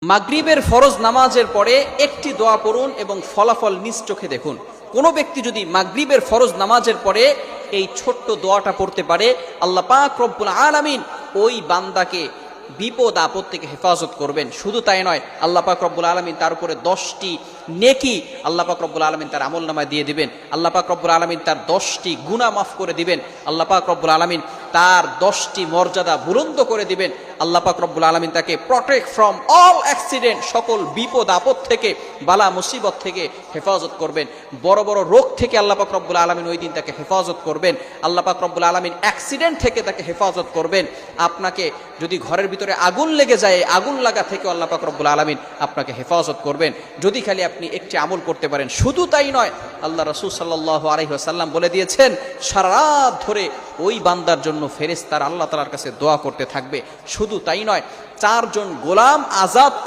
মাগরিবের ফরজ নামাজের পরে একটি দোয়া পড়ুন এবং ফলাফল নিজ চোখে দেখুন। কোনো ব্যক্তি যদি মাগরিবের ফরজ নামাজের পরে এই ছোট্ট দোয়াটা পড়তে পারে, আল্লাহ পাক রব্বুল আলামিন ওই বান্দাকে বিপদ আপদ থেকে হেফাজত করবেন। শুধু তাই নয়, আল্লাহ পাক রব্বুল আলামিন তার উপরে 10টি নেকি আল্লাহ পাক রব্বুল আলামিন তার আমলনামায় দিয়ে দিবেন। আল্লাহ পাক রব্বুল আলামিন তার 10টি গুনাহ মাফ করে দিবেন। আল্লাহ পাক রব্বুল আলামিন তার 10টি মর্যাদা বুলন্দ করে দিবেন। আল্লাহ পাক রব্বুল আলামিন তাকে প্রটেক্ট ফ্রম অল অ্যাক্সিডেন্ট, সকল বিপদ আপদ থেকে, বালা মুসিবত থেকে হেফাজত করবেন। বড় বড় রোগ থেকে আল্লাহ পাক রব্বুল আলামিন ওই দিন তাকে হেফাজত করবেন। আল্লাহ পাক রব্বুল আলামিন অ্যাক্সিডেন্ট থেকে তাকে হেফাজত করবেন। আপনাকে যদি ঘরের ভিতরে আগুন লেগে যায়, আগুন লাগা থেকে আল্লাহ পাক রব্বুল আলামিন আপনাকে হেফাজত করবেন, যদি খালি আপনি একটি আমল করতে পারেন। শুধু তাই নয়, আল্লাহ রাসূল সাল্লাল্লাহু আলাইহি ওয়াসাল্লাম বলে দিয়েছেন, সারা রাত ধরে ওই বান্দার জন্য ফেরেশতারা আল্লাহ তাআলার কাছে দোয়া করতে থাকবে। শুধু তাই নয়, 4 জন গোলাম আজাদ